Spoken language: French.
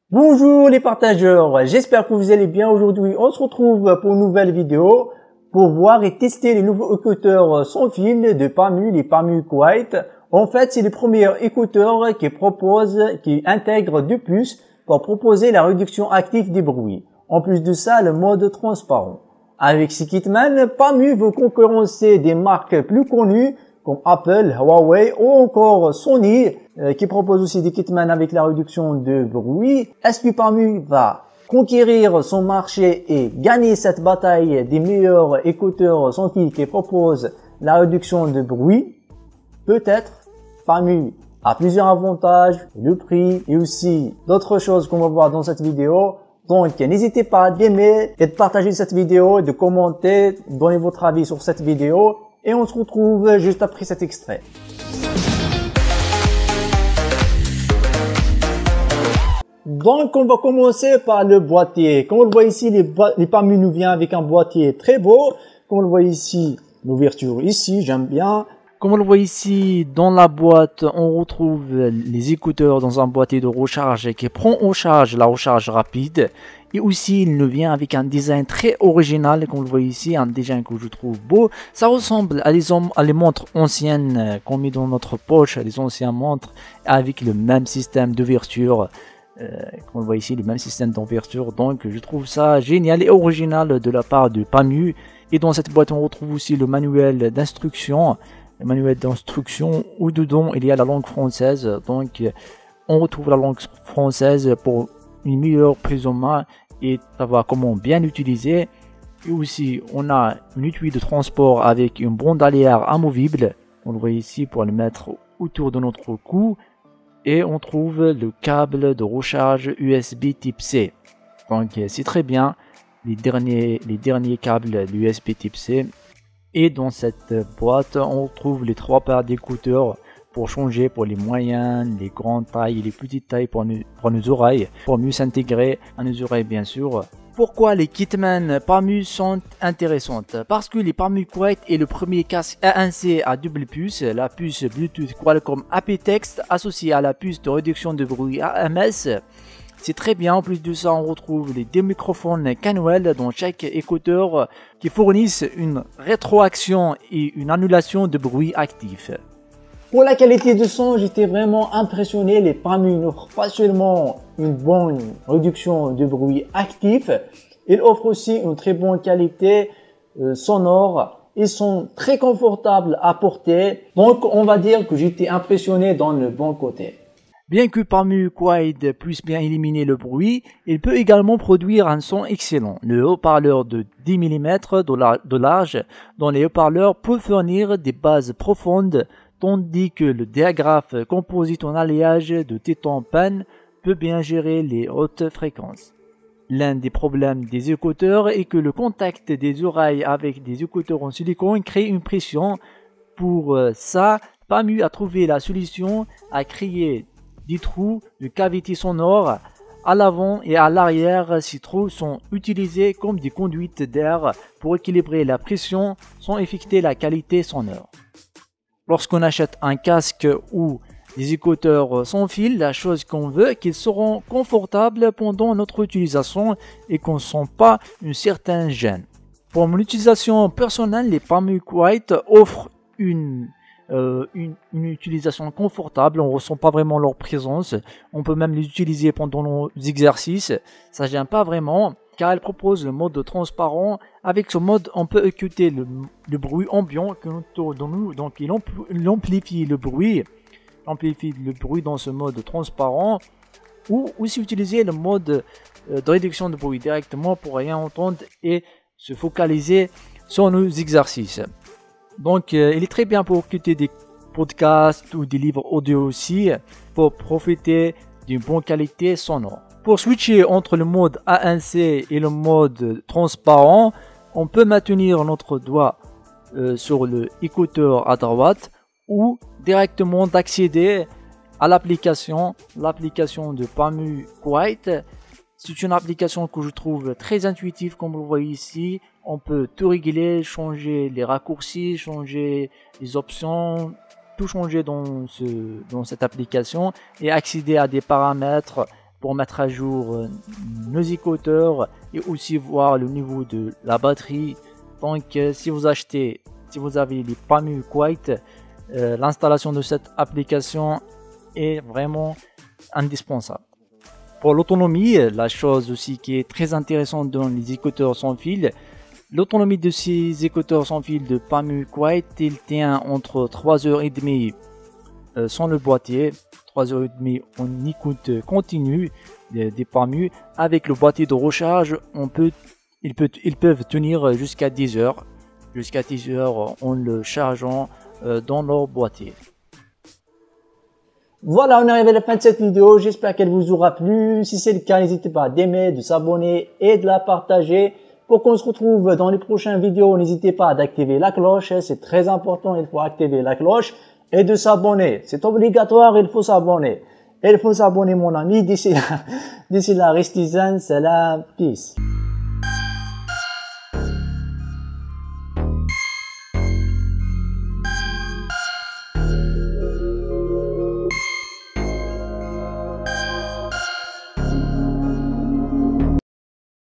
Bonjour les partageurs, j'espère que vous allez bien. Aujourd'hui, on se retrouve pour une nouvelle vidéo pour voir et tester les nouveaux écouteurs sans fil de Pamu, les Pamu Quiet. En fait, c'est les premiers écouteurs qui intègrent deux puces pour proposer la réduction active des bruits. En plus de ça, le mode transparent. Avec ces kitman, Pamu veut concurrencer des marques plus connues comme Apple, Huawei ou encore Sony qui propose aussi des kitman avec la réduction de bruit. Est-ce que Pamu va conquérir son marché et gagner cette bataille des meilleurs écouteurs sans fil qui proposent la réduction de bruit? Peut-être. Pamu a plusieurs avantages, le prix et aussi d'autres choses qu'on va voir dans cette vidéo. Donc n'hésitez pas d'aimer et de partager cette vidéo, de commenter, donner votre avis sur cette vidéo. Et on se retrouve juste après cet extrait. Donc on va commencer par le boîtier. Comme on le voit ici, les Pamu nous viennent avec un boîtier très beau. Comme on le voit ici, l'ouverture ici, j'aime bien. Comme on le voit ici, dans la boîte, on retrouve les écouteurs dans un boîtier de recharge qui prend en charge la recharge rapide. Et aussi, il nous vient avec un design très original, comme on le voit ici, un design que je trouve beau. Ça ressemble à les montres anciennes qu'on met dans notre poche, les anciennes montres, avec le même système d'ouverture. Comme on le voit ici, le même système d'ouverture. Donc, je trouve ça génial et original de la part de Pamu. Et dans cette boîte, on retrouve aussi le manuel d'instruction. Le manuel d'instruction où dedans il y a la langue française. Donc on retrouve la langue française pour une meilleure prise en main et savoir comment bien l'utiliser. Et aussi on a une étui de transport avec une bandalière amovible. On le voit ici pour le mettre autour de notre cou. Et on trouve le câble de recharge USB type C. Donc c'est très bien les derniers câbles USB type C. Et dans cette boîte, on retrouve les trois paires d'écouteurs pour changer pour les moyennes, les grandes tailles et les petites tailles pour nos oreilles, pour mieux s'intégrer à nos oreilles bien sûr. Pourquoi les kitman Pamu sont intéressantes? Parce que les Pamu Quiet est le premier casque ANC à double puce, la puce Bluetooth Qualcomm aptX associée à la puce de réduction de bruit AMS. C'est très bien. En plus de ça, on retrouve les deux microphones Canwell dans chaque écouteur qui fournissent une rétroaction et une annulation de bruit actif. Pour la qualité de son, j'étais vraiment impressionné. Les Pamu n'offrent pas seulement une bonne réduction de bruit actif, ils offrent aussi une très bonne qualité sonore. Ils sont très confortables à porter. Donc, on va dire que j'étais impressionné dans le bon côté. Bien que Pamu Quiet puisse bien éliminer le bruit, il peut également produire un son excellent. Le haut-parleur de 10 mm de large dans les haut-parleurs peut fournir des basses profondes, tandis que le diaphragme composite en alliage de titane peut bien gérer les hautes fréquences. L'un des problèmes des écouteurs est que le contact des oreilles avec des écouteurs en silicone crée une pression. Pour ça, Pamu a trouvé la solution à créer des trous de cavité sonore à l'avant et à l'arrière. Ces trous sont utilisés comme des conduites d'air pour équilibrer la pression sans affecter la qualité sonore. Lorsqu'on achète un casque ou des écouteurs sans fil, la chose qu'on veut, qu'ils seront confortables pendant notre utilisation et qu'on ne sent pas une certaine gêne. Pour mon utilisation personnelle, les Pamu Quiet offrent une utilisation confortable, on ne ressent pas vraiment leur présence, on peut même les utiliser pendant nos exercices, ça gêne pas vraiment, car elle propose le mode transparent. Avec ce mode, on peut écouter le bruit ambiant qui est autour de nous, donc il amplifie le bruit dans ce mode transparent, ou aussi utiliser le mode de réduction de bruit directement pour rien entendre et se focaliser sur nos exercices. Donc il est très bien pour écouter des podcasts ou des livres audio aussi, pour profiter d'une bonne qualité sonore. Pour switcher entre le mode ANC et le mode transparent, on peut maintenir notre doigt sur le écouteur à droite ou directement d'accéder à l'application de Pamu Kuwait. C'est une application que je trouve très intuitive, comme vous le voyez ici. On peut tout régler, changer les raccourcis, changer les options, tout changer dans cette application et accéder à des paramètres pour mettre à jour nos écouteurs et aussi voir le niveau de la batterie. Donc si vous avez les Pamu Kuwait, l'installation de cette application est vraiment indispensable. Pour l'autonomie, la chose aussi qui est très intéressante dans les écouteurs sans fil, l'autonomie de ces écouteurs sans fil de Pamu Kuwait, il tient entre 3h30 sans le boîtier, 3h30 en écoute continue des Pamu. Avec le boîtier de recharge, ils peuvent tenir jusqu'à 10 heures en le chargeant dans leur boîtier. Voilà, on arrive à la fin de cette vidéo. J'espère qu'elle vous aura plu. Si c'est le cas, n'hésitez pas d'aimer, de s'abonner et de la partager. Pour qu'on se retrouve dans les prochaines vidéos, n'hésitez pas d'activer la cloche. C'est très important, il faut activer la cloche et de s'abonner. C'est obligatoire, il faut s'abonner. Il faut s'abonner, mon ami. D'ici là, restez zen, salam, peace.